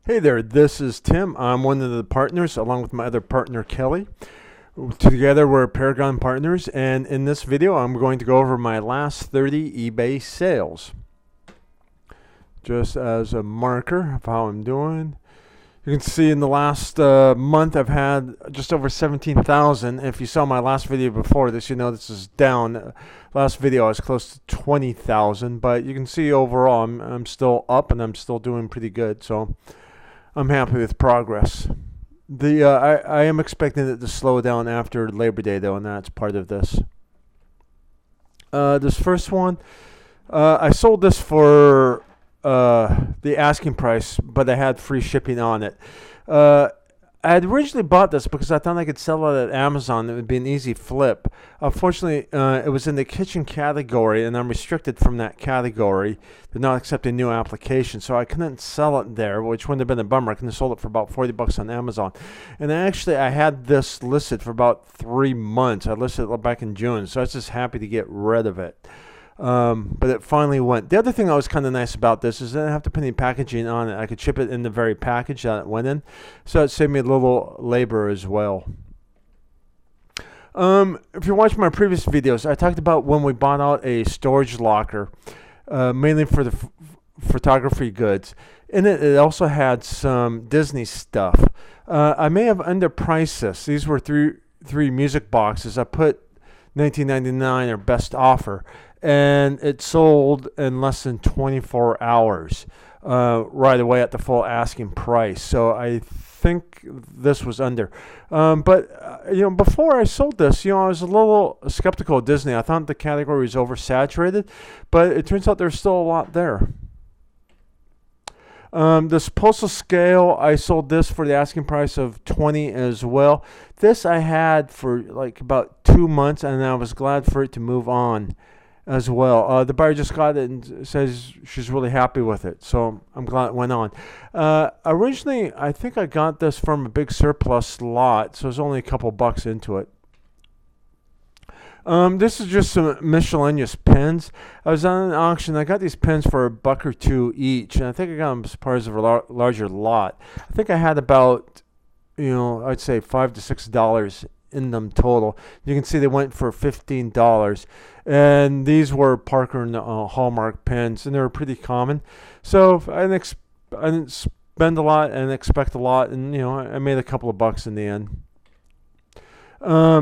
Hey there, this is Tim. I'm one of the partners along with my other partner Kelly. Together we're Paragon Partners, and in this video I'm going to go over my last 30 eBay sales. Just as a marker of how I'm doing. You can see in the last month I've had just over 17,000. If you saw my last video before this, you know this is down. Last video I was close to 20,000, but you can see overall I'm still up and I'm still doing pretty good. So I'm happy with progress. I am expecting it to slow down after Labor Day though, and that's part of this. This first one, I sold this for the asking price, but I had free shipping on it. I had originally bought this because I thought I could sell it at Amazon. It would be an easy flip. Unfortunately, it was in the kitchen category, and I'm restricted from that category. They're not accepting new applications, so I couldn't sell it there, which wouldn't have been a bummer. I could have sold it for about $40 on Amazon. And actually, I had this listed for about 3 months. I listed it back in June, so I was just happy to get rid of it. But it finally went. The other thing that was kind of nice about this is I didn't have to put any packaging on it. I could ship it in the very package that it went in. So it saved me a little labor as well. If you watch my previous videos, I talked about when we bought out a storage locker, mainly for the photography goods. In it, it also had some Disney stuff. I may have underpriced this. These were three music boxes. I put $19.99 or best offer, and it sold in less than 24 hours right away at the full asking price. So I think this was under. But before I sold this, I was a little skeptical of Disney. I thought the category was oversaturated, but it turns out there's still a lot there. This postal scale, I sold this for the asking price of $20 as well. This I had for like about 2 months, and I was glad for it to move on as well. The buyer just got it and says she's really happy with it, so I'm glad it went on. Originally, I think I got this from a big surplus lot, so it was only a couple bucks into it. This is just some miscellaneous pens. I was on an auction. I got these pens for $1 or $2 each, and I think I got them as part of a larger lot. I think I had about, I'd say $5 to $6 in them total. You can see they went for $15, and these were Parker and Hallmark pens, and they were pretty common. So I didn't spend a lot and expect a lot, and I made a couple of bucks in the end.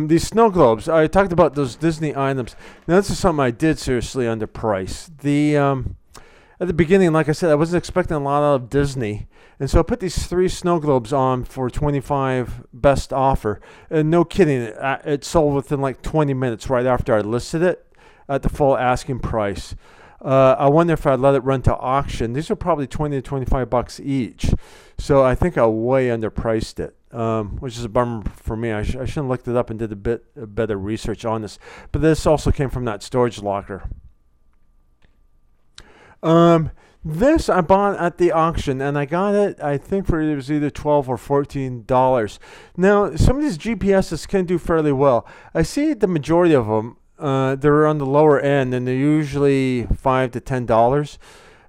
These snow globes, I talked about those Disney items. Now this is something I did seriously underprice. At the beginning, like I said, I wasn't expecting a lot out of Disney, and so I put these 3 snow globes on for $25 best offer. And no kidding, it sold within like 20 minutes right after I listed it at the full asking price. I wonder if I'd let it run to auction. These are probably $20 to $25 each, so I think I way underpriced it, which is a bummer for me. I should have looked it up and did a bit better research on this. But this also came from that storage locker. This I bought at the auction, and I got it, I think, it was either $12 or $14. Now, some of these GPSs can do fairly well. I see the majority of them, they're on the lower end, and they're usually $5 to $10.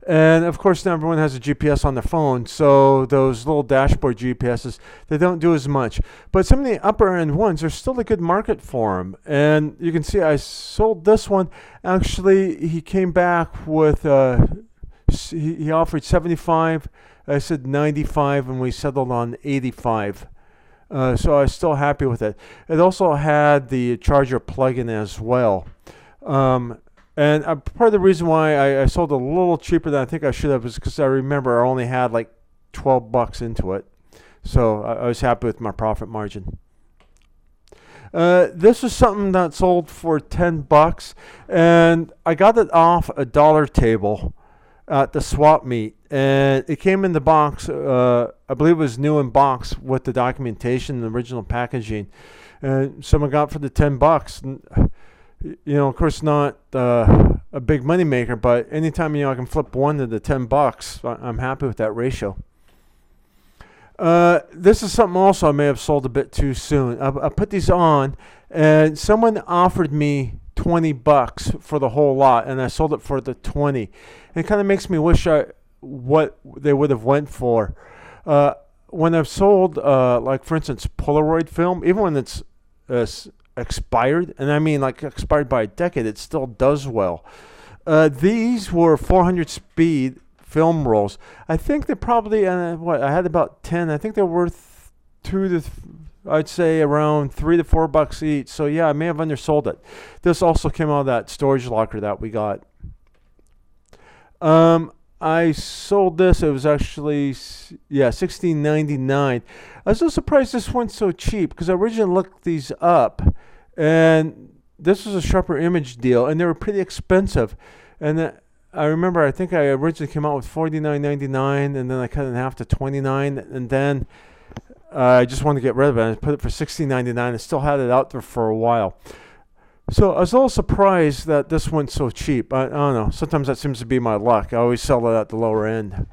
And of course, now everyone has a GPS on their phone, so those little dashboard GPSs, they don't do as much. But some of the upper end ones, there's still a good market for them. And you can see I sold this one. Actually, he came back with, he offered 75. I said 95, and we settled on 85. So I was still happy with it. It also had the charger plug-in as well. And part of the reason why I sold a little cheaper than I think I should have is because I remember I only had like $12 into it. So I was happy with my profit margin. This was something that sold for $10, and I got it off a dollar table at the swap meet, and it came in the box. I believe it was new in box with the documentation, the original packaging. And someone got for the $10. And, of course, not a big money maker, but anytime I can flip one to the $10, I'm happy with that ratio. This is something also I may have sold a bit too soon. I put these on, and someone offered me $20 for the whole lot, and I sold it for the 20. And it kind of makes me wish what they would have went for. When I've sold, like for instance, Polaroid film, even when it's expired, and I mean like expired by a decade, it still does well. These were 400 speed film rolls. I think they probably, I had about 10. I think they're worth I'd say around $3 to $4 each. So yeah, I may have undersold it. This also came out of that storage locker that we got. I sold this. It was actually, yeah, $16.99. I was so surprised this went so cheap because I originally looked these up, and this was a Sharper Image deal, and they were pretty expensive. And I remember, I think I originally came out with $49.99, and then I cut it in half to $29, and then I just wanted to get rid of it. I put it for $16.99. I still had it out there for a while. So I was a little surprised that this went so cheap. I don't know. Sometimes that seems to be my luck. I always sell it at the lower end.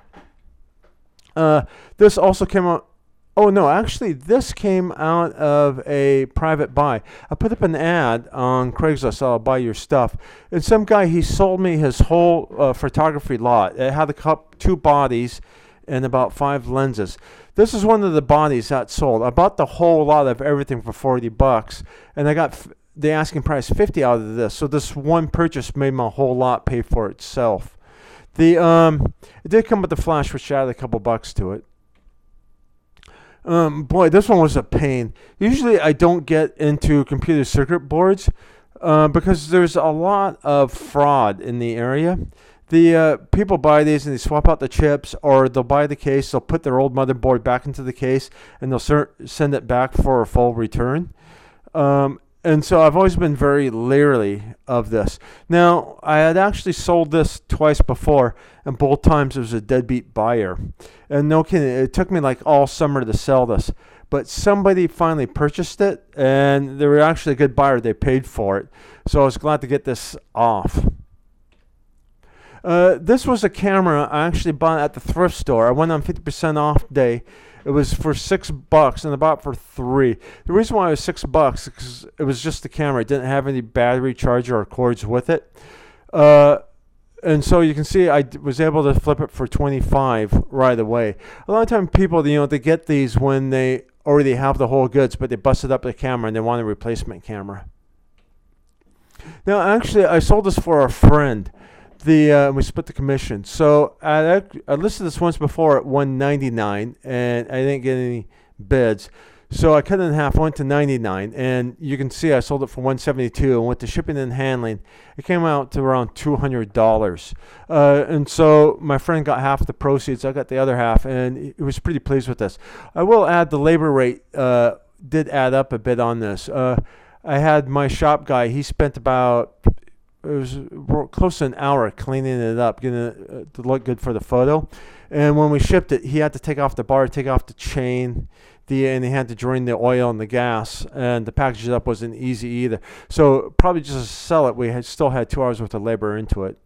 This also came out. Oh, no. Actually, this came out of a private buy. I put up an ad on Craigslist. I'll buy your stuff. And some guy, he sold me his whole photography lot. It had two bodies and about 5 lenses. This is one of the bodies that sold. I bought the whole lot of everything for $40, and I got the asking price $50 out of this. So this one purchase made my whole lot pay for itself. It did come with the flash, which added a couple bucks to it. Boy, this one was a pain. Usually I don't get into computer circuit boards because there's a lot of fraud in the area. The people buy these and they swap out the chips, or they'll buy the case, they'll put their old motherboard back into the case, and they'll send it back for a full return. And so I've always been very leery of this. Now, I had actually sold this twice before, and both times it was a deadbeat buyer. And no kidding, it took me like all summer to sell this. But somebody finally purchased it, and they were actually a good buyer. They paid for it. So I was glad to get this off. This was a camera I actually bought at the thrift store. I went on 50% off day. It was for $6, and I bought it for $3. The reason why it was $6 is because it was just the camera. It didn't have any battery charger or cords with it. And so you can see I was able to flip it for $25 right away. A lot of times people, they get these when they already have the whole goods, but they busted up the camera and they want a replacement camera. Now, actually, I sold this for a friend. We split the commission. So I listed this once before at $199, and I didn't get any bids. So I cut it in half, went to $99, and you can see I sold it for $172, and with the shipping and handling, it came out to around $200. And so my friend got half the proceeds. I got the other half, and he was pretty pleased with this. I will add the labor rate did add up a bit on this. I had my shop guy. He spent about it was close to an hour cleaning it up, getting it to look good for the photo. And when we shipped it, he had to take off the bar, take off the chain, and he had to drain the oil and the gas. And the package it up wasn't easy either. So probably just to sell it, we still had 2 hours worth of labor into it.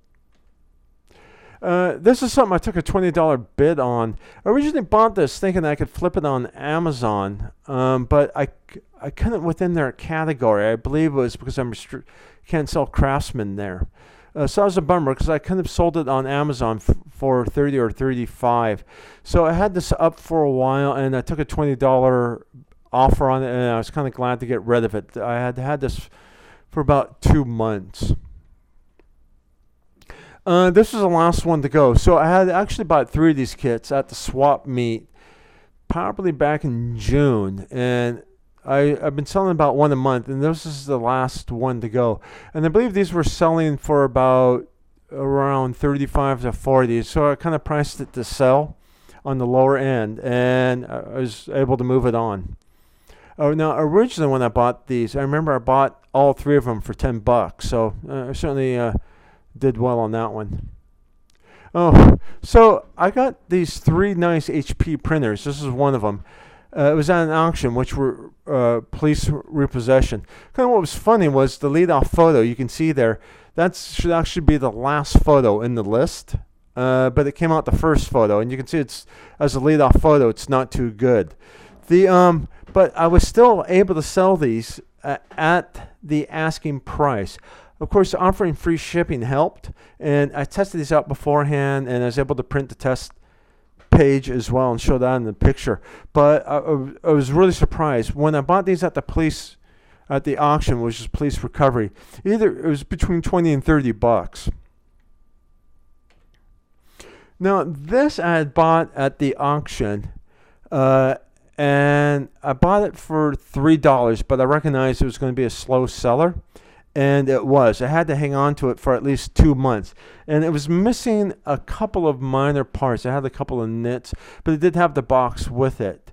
This is something I took a $20 bid on. I originally bought this thinking I could flip it on Amazon, but I couldn't within their category. I believe it was because can't sell Craftsman there. So that was a bummer because I could have sold it on Amazon for $30 or $35. So I had this up for a while, and I took a $20 offer on it, and I was kind of glad to get rid of it. I had this for about 2 months. This was the last one to go. So I had actually bought 3 of these kits at the swap meet, probably back in June, and I've been selling about one a month, and this is the last one to go. And I believe these were selling for about around $35 to $40. So I kind of priced it to sell on the lower end, and I was able to move it on. Oh, now originally when I bought these, I remember I bought all 3 of them for $10. So I certainly did well on that one. Oh, so I got these 3 nice HP printers. This is one of them. It was at an auction, which were police repossession. Kind of what was funny was the lead-off photo. You can see there, that should actually be the last photo in the list, but it came out the first photo, and you can see it's as a lead-off photo, it's not too good. But I was still able to sell these at the asking price. Of course, offering free shipping helped, and I tested these out beforehand, and I was able to print the test page as well and show that in the picture. But I was really surprised when I bought these at the auction, which is police recovery. Either it was between 20 and 30 bucks. Now this I had bought at the auction, and I bought it for $3, but I recognized it was going to be a slow seller. And it was. I had to hang on to it for at least 2 months. And it was missing a couple of minor parts. I had a couple of nits, but it did have the box with it.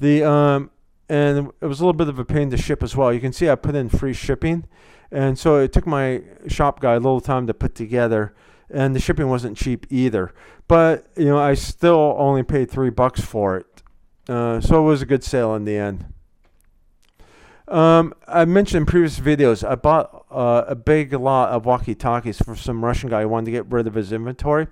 And it was a little bit of a pain to ship as well. You can see I put in free shipping. And so it took my shop guy a little time to put together. And the shipping wasn't cheap either. But, I still only paid $3 for it. So it was a good sale in the end. I mentioned in previous videos, I bought a big lot of walkie-talkies for some Russian guy who wanted to get rid of his inventory.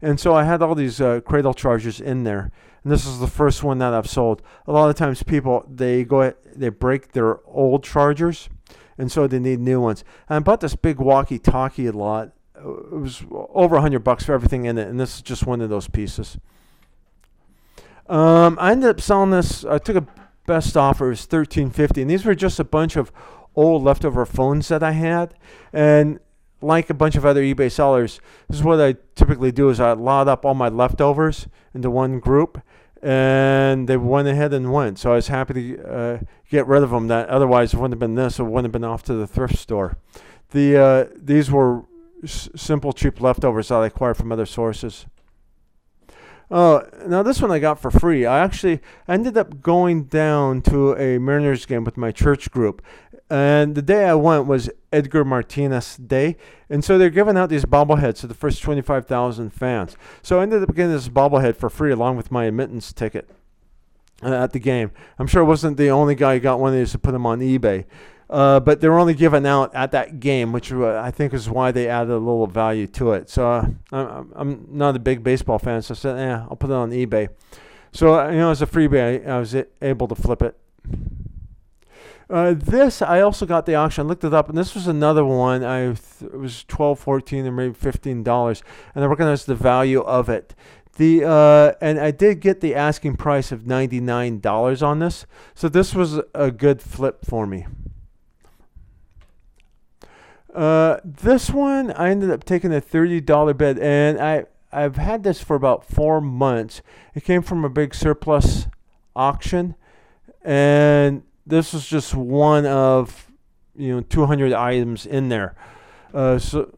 And so I had all these cradle chargers in there. And this is the first one that I've sold. A lot of times people, they break their old chargers, and so they need new ones. And I bought this big walkie-talkie lot. It was over $100 for everything in it, and this is just one of those pieces. I ended up selling this. I took a best offer. It was $13.50, and these were just a bunch of old leftover phones that I had. And like a bunch of other eBay sellers, this is what I typically do: is I lot up all my leftovers into one group, and they went ahead and went. So I was happy to get rid of them. That otherwise it wouldn't have been this. It wouldn't have been off to the thrift store. These were simple, cheap leftovers that I acquired from other sources. Now this one I got for free. I ended up going down to a Mariners game with my church group. And the day I went was Edgar Martinez Day. And so they're giving out these bobbleheads to the first 25,000 fans. So I ended up getting this bobblehead for free along with my admittance ticket at the game. I'm sure I wasn't the only guy who got one of these to put them on eBay. But they were only given out at that game, which I think is why they added a little value to it. So I'm not a big baseball fan, so I said, I'll put it on eBay. So, as a freebie, I was able to flip it. This, I also got the auction. I looked it up, and this was another one. It was $12, $14, or maybe $15, and I recognized the value of it. And I did get the asking price of $99 on this, so this was a good flip for me. This one, I ended up taking a $30 bid, and I've had this for about 4 months. It came from a big surplus auction, and this was just one of 200 items in there. So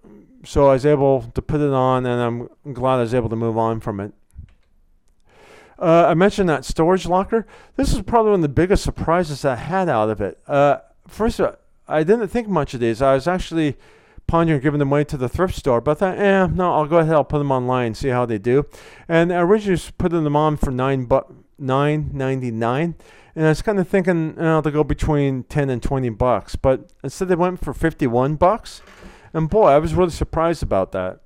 I was able to put it on, and I'm glad I was able to move on from it. I mentioned that storage locker. This is probably one of the biggest surprises I had out of it. First, I didn't think much of these. I was actually pondering giving them away to the thrift store, but I thought, no, I'll go ahead. I'll put them online, see how they do. And I originally put them on for $9.99, and I was kind of thinking they'll go between $10 and $20, but instead they went for $51. And boy, I was really surprised about that.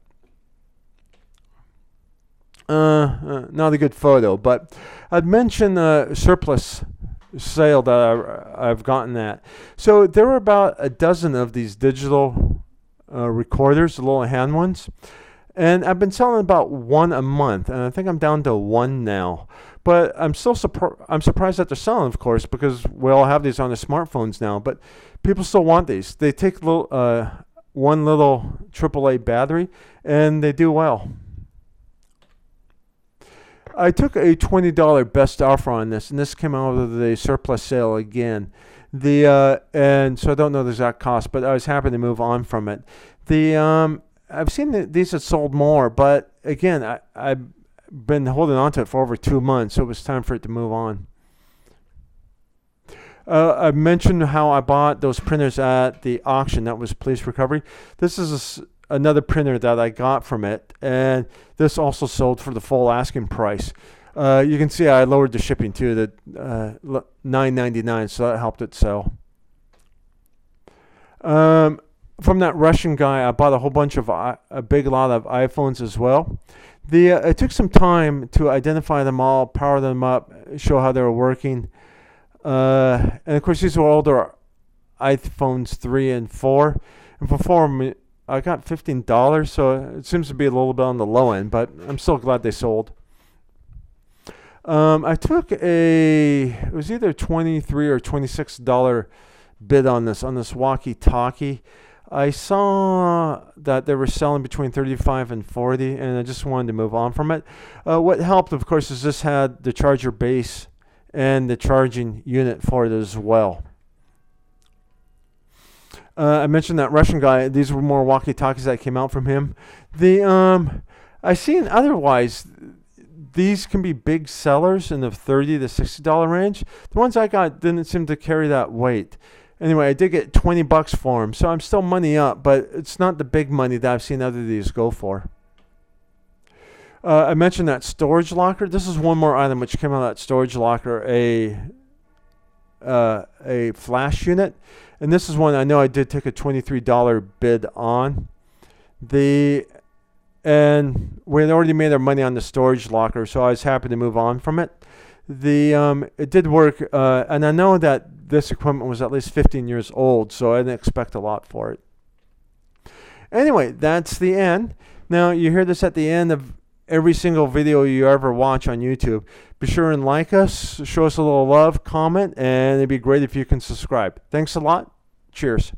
Not a good photo, but I'd mentioned surplus sale that I've gotten at. So there were about a dozen of these digital recorders, the little hand ones, and I've been selling about one a month, and I think I'm down to one now. But I'm still I'm surprised that they're selling, of course, because we all have these on the smartphones now. But people still want these. They take one little AAA battery, and they do well. I took a $20 best offer on this, and this came out of the surplus sale again. And so I don't know the exact cost, but I was happy to move on from it. I've seen these had sold more, but again, I've been holding on to it for over 2 months, so it was time for it to move on. I mentioned how I bought those printers at the auction. That was Police Recovery. This is another printer that I got from it, and this also sold for the full asking price. You can see I lowered the shipping too, to $9.99, so that helped it sell. From that Russian guy, I bought a whole bunch of a big lot of iPhones as well. It took some time to identify them all, power them up, show how they were working. And of course, these were older iPhones 3 and 4. And for 4, I got $15, so it seems to be a little bit on the low end, but I'm still glad they sold. I took it was either $23 or $26 bid on this walkie-talkie. I saw that they were selling between 35 and 40, and I just wanted to move on from it. What helped, of course, is this had the charger base and the charging unit for it as well. I mentioned that Russian guy. These were more walkie-talkies that came out from him. I seen otherwise. These can be big sellers in the $30 to $60 range. The ones I got didn't seem to carry that weight. Anyway, I did get $20 for them, so I'm still money up, but it's not the big money that I've seen other of these go for. I mentioned that storage locker. This is one more item which came out of that storage locker, a flash unit. And this is one I know I did take a $23 bid on. And we had already made our money on the storage locker, so I was happy to move on from it. It did work, and I know that this equipment was at least 15 years old, so I didn't expect a lot for it. Anyway, that's the end. Now, you hear this at the end of every single video you ever watch on YouTube. Be sure and like us, show us a little love, comment, and it'd be great if you can subscribe. Thanks a lot. Cheers.